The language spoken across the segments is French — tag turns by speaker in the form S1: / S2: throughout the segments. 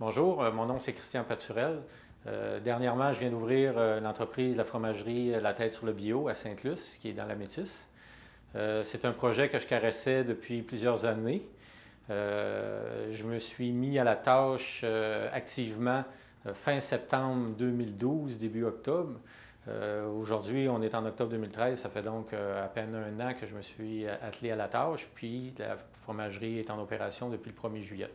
S1: Bonjour, mon nom c'est Christian Paturel. Dernièrement, je viens d'ouvrir l'entreprise, la fromagerie La Tête sur le Bio à Sainte-Luce, qui est dans la Métis. C'est un projet que je caressais depuis plusieurs années. Je me suis mis à la tâche activement fin septembre 2012, début octobre. Aujourd'hui, on est en octobre 2013, ça fait donc à peine un an que je me suis attelé à la tâche, puis la fromagerie est en opération depuis le 1er juillet.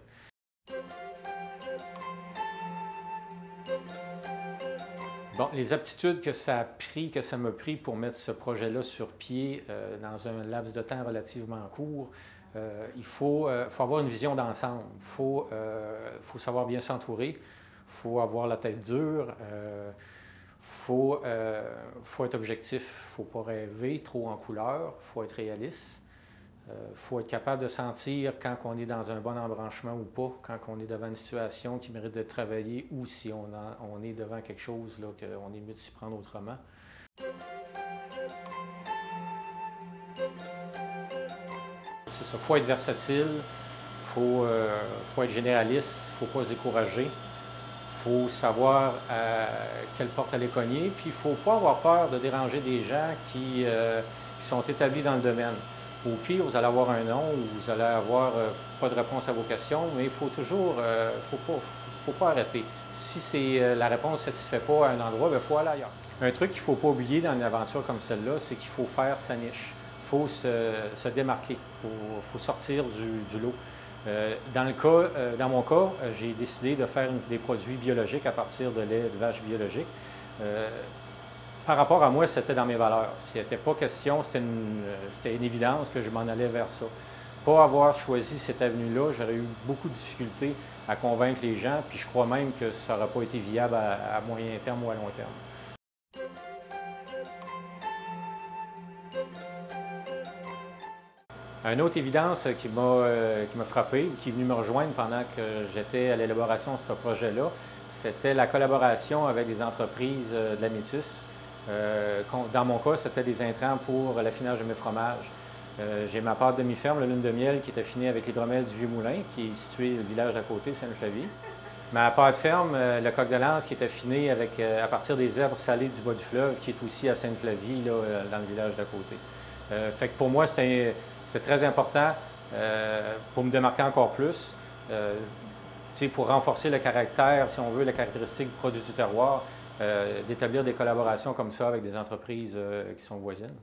S1: Bon, les aptitudes que ça m'a pris pour mettre ce projet-là sur pied dans un laps de temps relativement court, il faut avoir une vision d'ensemble. Il faut savoir bien s'entourer, il faut avoir la tête dure, faut être objectif, il ne faut pas rêver trop en couleur, il faut être réaliste. Il faut être capable de sentir quand on est dans un bon embranchement ou pas, quand on est devant une situation qui mérite d'être travaillée ou si on est devant quelque chose qu'on est mieux de s'y prendre autrement. C'est ça, il faut être versatile, il faut être généraliste, il ne faut pas se décourager, il faut savoir quelle porte aller cogner, puis il ne faut pas avoir peur de déranger des gens qui sont établis dans le domaine. Au pire, vous allez avoir un nom ou vous allez avoir pas de réponse à vos questions, mais il faut toujours, faut pas arrêter. Si la réponse ne satisfait pas à un endroit, il faut aller ailleurs. Un truc qu'il ne faut pas oublier dans une aventure comme celle-là, c'est qu'il faut faire sa niche. Il faut se démarquer, il faut sortir du lot. Dans mon cas, j'ai décidé de faire des produits biologiques à partir de lait de vache biologique. Par rapport à moi, c'était dans mes valeurs. C'était pas question, c'était une évidence que je m'en allais vers ça. Pas avoir choisi cette avenue-là, j'aurais eu beaucoup de difficultés à convaincre les gens, puis je crois même que ça n'aurait pas été viable à moyen terme ou à long terme. Une autre évidence qui m'a frappé, qui est venue me rejoindre pendant que j'étais à l'élaboration de ce projet-là, c'était la collaboration avec des entreprises de la Métis. Dans mon cas, c'était des intrants pour l'affinage de mes fromages. J'ai ma pâte demi-ferme, le Lune de miel, qui est affinée avec l'hydromel du Vieux-Moulin, qui est situé au village d'à côté, Sainte-Flavie. Ma pâte ferme, le coq de lance, qui est affiné à partir des herbes salées du bas du fleuve, qui est aussi à Sainte-Flavie, dans le village d'à côté. Fait que pour moi, c'était très important pour me démarquer encore plus, pour renforcer le caractère, si on veut, la caractéristique produit du terroir, d'établir des collaborations comme ça avec des entreprises qui sont voisines.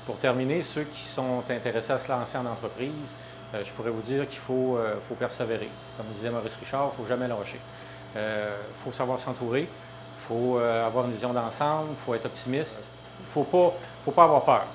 S1: Pour terminer, ceux qui sont intéressés à se lancer en entreprise, je pourrais vous dire qu'il faut persévérer. Comme disait Maurice Richard, il ne faut jamais lâcher. Il faut savoir s'entourer, il faut avoir une vision d'ensemble, il faut être optimiste, il ne faut pas avoir peur.